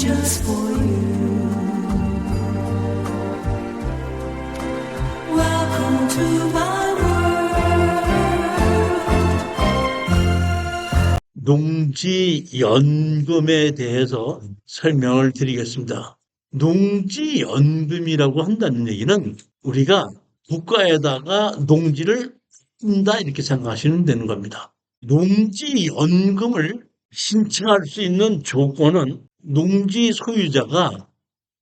just for you. Welcome to my world. 농지연금에 대해서 설명을 드리겠습니다. 농지연금이라고 한다는 얘기는 우리가 국가에다가 농지를 준다 이렇게 생각하시면 되는 겁니다. 농지연금을 신청할 수 있는 조건은 농지 소유자가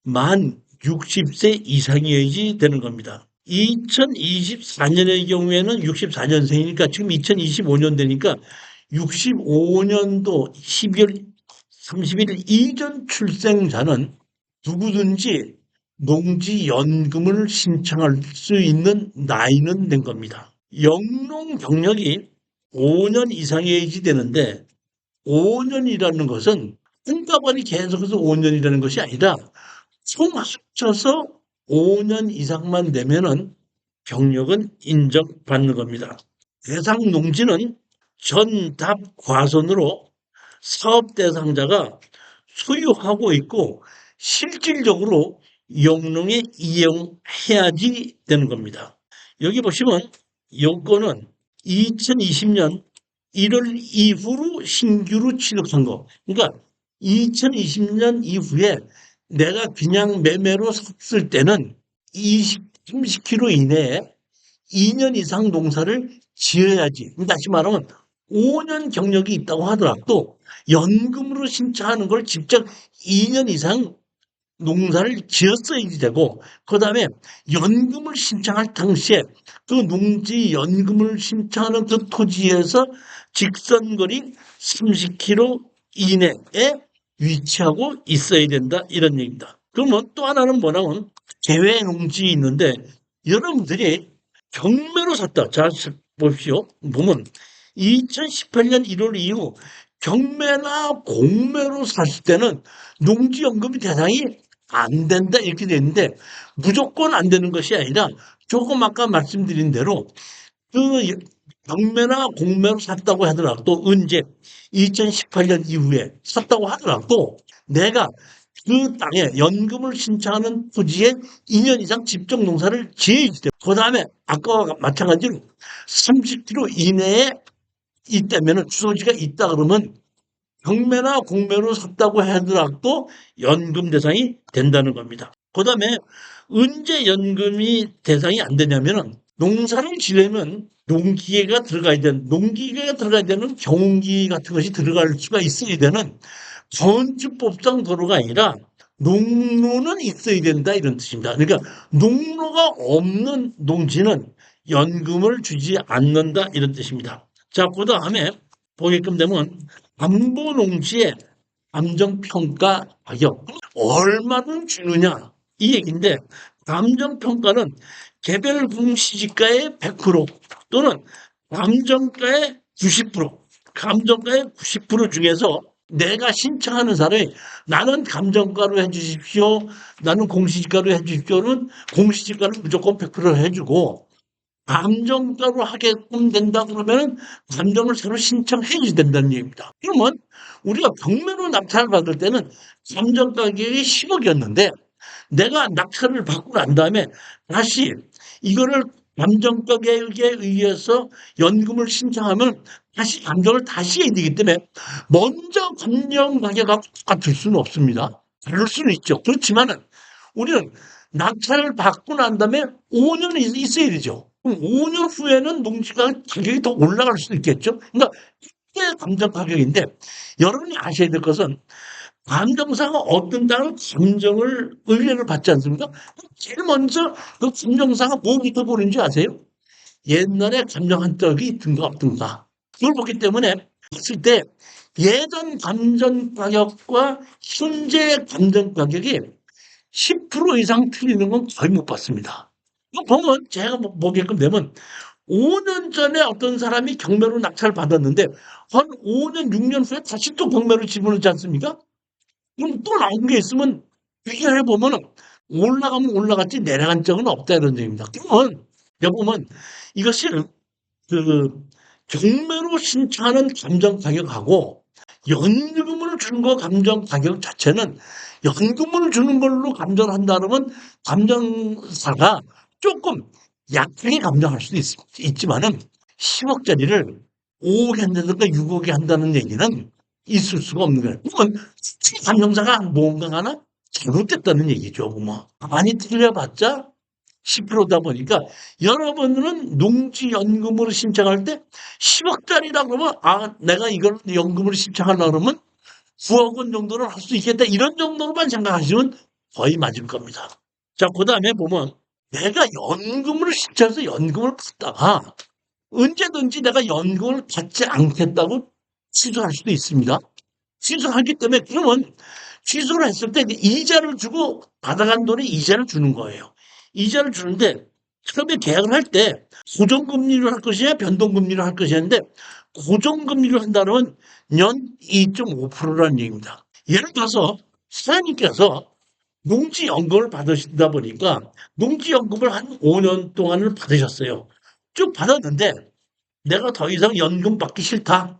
만 60세 이상이어야지 되는 겁니다. 2024년의 경우에는 64년생이니까 지금 2025년 되니까 65년도 12월 31일 이전 출생자는 누구든지 농지연금을 신청할 수 있는 나이는 된 겁니다. 영농 경력이 5년 이상이어야지 되는데 5년이라는 것은 한꺼번에 계속해서 5년이라는 것이 아니라 총 합쳐서 5년 이상만 되면은 경력은 인정받는 겁니다. 대상 농지는 전답 과선으로 사업 대상자가 소유하고 있고 실질적으로 영농에 이용해야지 되는 겁니다. 여기 보시면 요건은 2020년 1월 이후로 신규로 취득한 거. 그러니까 2020년 이후에 내가 그냥 매매로 샀을 때는 30km 이내에 2년 이상 농사를 지어야지. 다시 말하면 5년 경력이 있다고 하더라도 연금으로 신청하는 걸 직접 2년 이상 농사를 지었어야지 되고, 그 다음에 연금을 신청할 당시에 그 농지 연금을 신청하는 그 토지에서 직선거리 30km 이내에 위치하고 있어야 된다 이런 얘기입니다. 그러면 또 하나는 뭐냐면 계획 농지 있는데 여러분들이 경매로 샀다. 자 보십시오. 보면 2018년 1월 이후 경매나 공매로 샀을 때는 농지연금이 대상이 안 된다 이렇게 되어 있는데 무조건 안 되는 것이 아니라 조금 아까 말씀드린 대로 그 경매나 공매로 샀다고 하더라도 언제 2018년 이후에 샀다고 하더라도 내가 그 땅에 연금을 신청하는 토지에 2년 이상 집중 농사를 지어야 돼. 그 다음에 아까와 마찬가지로 30km 이내에 있다면 주소지가 있다 그러면 경매나 공매로 샀다고 하더라도 연금 대상이 된다는 겁니다. 그 다음에 언제 연금이 대상이 안 되냐면은 농사를 지려면 농기계가 들어가야 되는 경운기 같은 것이 들어갈 수가 있어야 되는 건축법상 도로가 아니라 농로는 있어야 된다 이런 뜻입니다. 그러니까 농로가 없는 농지는 연금을 주지 않는다 이런 뜻입니다. 자, 그 다음에 보게끔 되면 담보 농지의 감정평가 가격 얼마를 주느냐 이 얘기인데 감정평가는 개별 공시지가의 100% 또는 감정가의 90% 감정가의 90% 중에서 내가 신청하는 사람이 나는 감정가로 해주십시오. 나는 공시지가로 해주십시오는 공시지가를 무조건 100% 해주고 감정가로 하게끔 된다 그러면 감정을 새로 신청해 줘야 된다는 얘기입니다. 그러면 우리가 경매로 낙찰을 받을 때는 감정 가격이 10억이었는데 내가 낙찰을 받고 난 다음에 다시 이거를 감정 가격에 의해서 연금을 신청하면 다시 감정을 다시 해야 되기 때문에 먼저 감정 가격하고 똑같을 수는 없습니다. 다를 수는 있죠. 그렇지만은 우리는 낙찰을 받고 난 다음에 5년이 있어야 되죠. 그럼 5년 후에는 농지가 가격이 더 올라갈 수도 있겠죠. 그러니까 이게 감정 가격인데 여러분이 아셔야 될 것은 감정사가 어떤 땅은 감정을 의뢰를 받지 않습니까? 제일 먼저 그 감정사가 뭐부터 보는지 아세요? 옛날에 감정한 적이 있든가 없든가. 그걸 보기 때문에 봤을 때 예전 감정 가격과 현재 감정 가격이 10% 이상 틀리는 건 거의 못 봤습니다. 이거 보면 제가 보게끔 되면 5년 전에 어떤 사람이 경매로 낙찰을 받았는데 한 5년, 6년 후에 다시 또 경매로 집어넣지 않습니까? 그럼 또 나온 게 있으면 비교해 보면 올라가면 올라갔지 내려간 적은 없다 이런 얘기입니다. 그러면 여보면 이것이 그 경매로 신청하는 감정 가격하고 연금을 주는 거 감정 가격 자체는 연금을 주는 걸로 감정을 한다 그러면 감정사가 조금 약하게 감정할 수도 있지만은 10억짜리를 5억에 한다든가 6억에 한다는 얘기는 있을 수가 없는 거예요. 그건 감정사가 뭔가 하나 잘못됐다는 얘기죠. 뭐 많이 틀려봤자 10%다 보니까 여러분들은 농지연금으로 신청할 때 10억짜리라고 그러면 내가 이걸 연금으로 신청하려고 그러면 9억 원 정도는 할 수 있겠다 이런 정도로만 생각하시면 거의 맞을 겁니다. 자, 그다음에 보면 내가 연금으로 신청해서 연금을 받다가 언제든지 내가 연금을 받지 않겠다고 취소할 수도 있습니다. 취소하기 때문에 그러면 취소를 했을 때 이자를 주고 받아간 돈에 이자를 주는 거예요. 이자를 주는데 처음에 계약을 할 때 고정금리로 할 것이냐 변동금리로 할 것이냐인데 고정금리로 한다면 연 2.5%라는 얘기입니다. 예를 들어서 사장님께서 농지연금을 받으시다 보니까 농지연금을 한 5년 동안을 받으셨어요. 쭉 받았는데 내가 더 이상 연금 받기 싫다.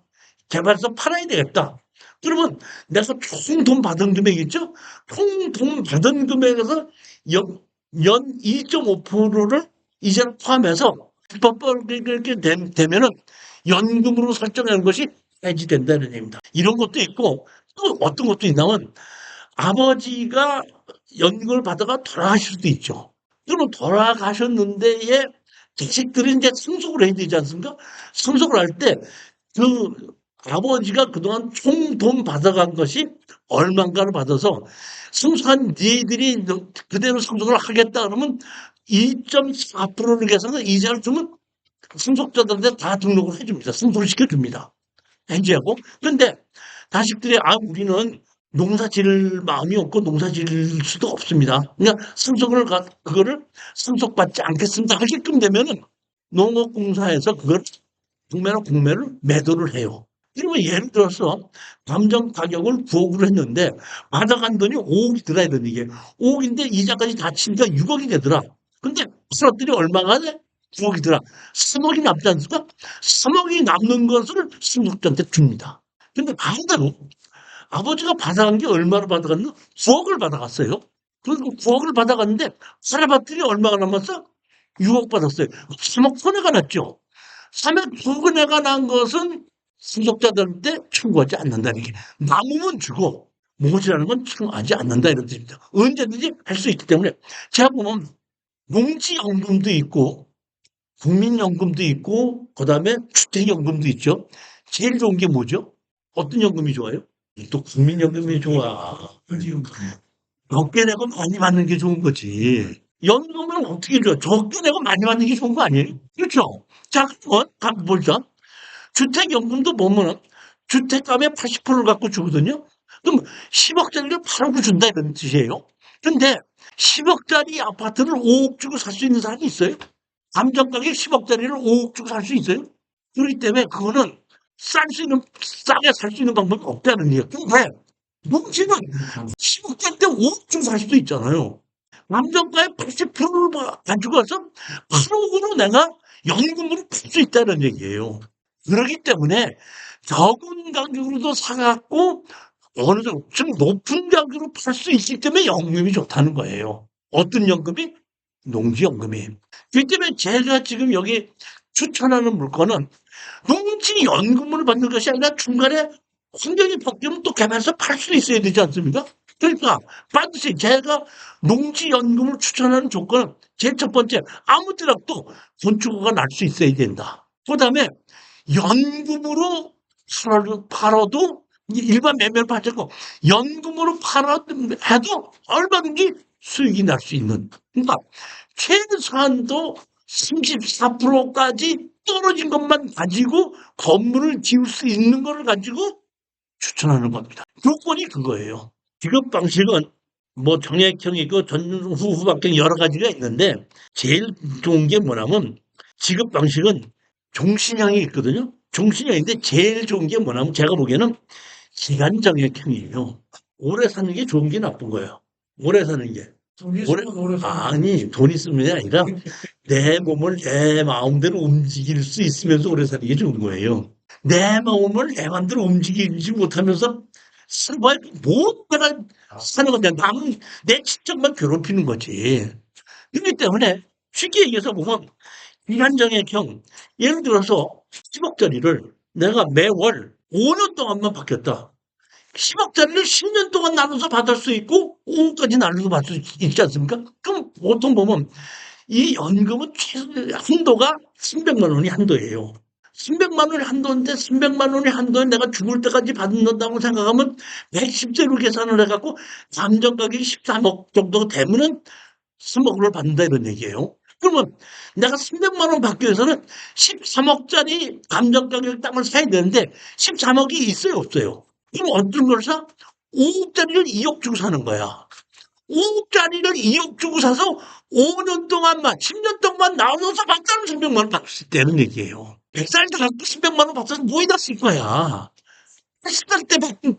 개발해서 팔아야 되겠다. 그러면 내가 총 돈 받은 금액이죠? 총 돈 받은 금액에서 연 2.5%를 이자를 포함해서 그렇게 되면은 연금으로 설정하는 것이 해지된다는 얘기입니다. 이런 것도 있고 또 어떤 것도 있냐면 아버지가 연금을 받다가 돌아가실 수도 있죠. 그러면 돌아가셨는데에 자식들이 이제 상속을 해야 되지 않습니까? 상속을 할 때 그 아버지가 그동안 총 돈 받아간 것이 얼만가를 받아서 상속한 니들이 그대로 상속을 하겠다 그러면 2.4%를 계산해서 이자를 주면 상속자들한테 다 등록을 해줍니다. 상속을 시켜줍니다. 해지하고. 그런데 자식들이 우리는 농사 지을 마음이 없고 농사 지을 수도 없습니다. 그냥 그거를 상속받지 않겠습니다. 하게끔 되면은 농업공사에서 그걸 공매를 매도를 해요. 그러면 예를 들어서 감정 가격을 9억으로 했는데 받아간 돈이 5억이 들어야 되는 게 5억인데 이자까지 다 치니까 6억이 되더라. 근데 슬롯들이 얼마가 돼? 9억이더라. 3억이 남지 않습니까? 3억이 남는 것을 상속자한테 줍니다. 근데 반대로 아버지가 받아간 게 얼마를 받아갔나? 9억을 받아갔어요. 그리고 9억을 받아갔는데 살아봤더니 얼마가 남았어? 6억 받았어요. 3억 손해가 났죠. 3억 손해가 난 것은 상속자들한테 청구하지 않는다는 게 남으면 주고 모자라는 건 청구하지 않는다 이런 뜻입니다. 언제든지 할 수 있기 때문에 제가 보면 농지연금도 있고 국민연금도 있고 그다음에 주택연금도 있죠. 제일 좋은 게 뭐죠? 어떤 연금이 좋아요? 또 국민연금이 좋아. 적게 내고 많이 받는 게 좋은 거지. 연금은 어떻게 줘요? 적게 내고 많이 받는 게 좋은 거 아니에요? 그렇죠? 자, 그러면 한번 보자. 주택연금도 보면은 주택감의 80%를 갖고 주거든요. 그럼 10억짜리를 8억 준다 이런 뜻이에요. 근데 10억짜리 아파트를 5억 주고 살 수 있는 사람이 있어요? 감정가격 10억짜리를 5억 주고 살 수 있어요? 그렇기 때문에 그거는 싸게 살 수 있는 방법이 없다는 얘기예요. 근데 농지는 10억짜리인데 5억 주고 살 수도 있잖아요. 감정가의 80%를 가지고 와서 8억으로 내가 연금으로 풀 수 있다는 얘기예요. 그렇기 때문에 적은 가격으로도 사갖고 어느 정도 좀 높은 가격으로 팔 수 있기 때문에 연금이 좋다는 거예요. 어떤 연금이? 농지연금이. 그렇기 때문에 제가 지금 여기 추천하는 물건은 농지연금을 받는 것이 아니라 중간에 환경이 바뀌면 또 개발해서 팔 수 있어야 되지 않습니까? 그러니까 반드시 제가 농지연금을 추천하는 조건은 제일 첫 번째 아무 때나 또 건축허가 날 수 있어야 된다. 그다음에 연금으로 팔아도 일반 매매를 받지 않고 연금으로 해도 얼마든지 수익이 날 수 있는. 그러니까 최소한도 34%까지 떨어진 것만 가지고 건물을 지을 수 있는 것을 가지고 추천하는 겁니다. 조건이 그거예요. 지급 방식은 뭐 정액형이고 후불박형 여러 가지가 있는데 제일 좋은 게 뭐냐면 지급 방식은 종신형이 있거든요. 종신형인데 제일 좋은 게 뭐냐면 제가 보기에는 기간정액형이에요. 오래 사는 게 좋은 게 나쁜 거예요. 오래 사는 게. 아니 돈이 쓰는 게 아니라 내 몸을 내 마음대로 움직일 수 있으면서 오래 사는 게 좋은 거예요. 내 마음을 내 맘대로 움직이지 못하면서 뭘 내가 사는 건데 남은 내 친척만 괴롭히는 거지. 그렇기 때문에 쉽게 얘기해서 보면 비한정액형 예를 들어서 10억짜리를 내가 매월 5년 동안만 받겠다. 10억짜리를 10년 동안 나눠서 받을 수 있고 5억까지 나눠서 받을 수 있지 않습니까? 그럼 보통 보면 이 연금은 최소 한도가 300만 원이 한도예요. 300만 원이 한도인데 300만 원이 한도에 내가 죽을 때까지 받는다고 생각하면 110세로 계산을 해갖고 감정 가격이 13억 정도 되면은 3억을 받는다 이런 얘기예요. 그러면 내가 300만 원 받기 위해서는 13억짜리 감정 가격 땅을 사야 되는데 13억이 있어요 없어요? 그럼 어떤 걸 사? 5억짜리를 2억 주고 사는 거야. 5억짜리를 2억 주고 사서 5년 동안만 10년 동안 나눠서 받다는 300만 원 받을 수 있다는 얘기예요. 100살 때 갖고 1000만 원 받아서 뭐에다 쓸 거야. 80살 때 받은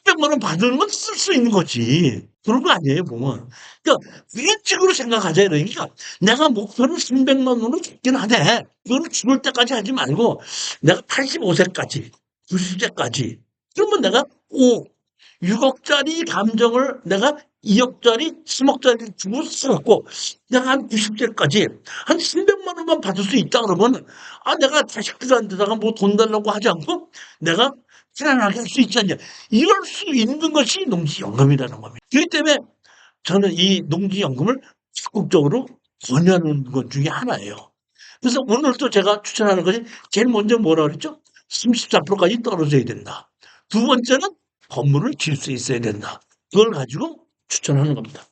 1000만 원 받는 건 쓸 수 있는 거지. 그런 거 아니에요 보면. 그러니까 그런 식으로 생각하자 이러니까 내가 목표는 300만 원으로 죽긴 하되 그거는 죽을 때까지 하지 말고 내가 85세까지 90세까지 그러면 내가 6억짜리 감정을 내가 2억짜리 10억짜리 주고 써갖고 내가 한 90세까지 한 300만 원만 받을 수 있다 그러면 내가 자식들한테다가 뭐 돈 달라고 하지 않고 내가 편안하게 할 수 있지 않냐. 이럴 수 있는 것이 농지연금이라는 겁니다. 그렇기 때문에 저는 이 농지연금을 적극적으로 권유하는 것 중에 하나예요. 그래서 오늘 또 제가 추천하는 것이 제일 먼저 뭐라 그랬죠? 34%까지 떨어져야 된다. 두 번째는 건물을 질 수 있어야 된다. 그걸 가지고 추천하는 겁니다.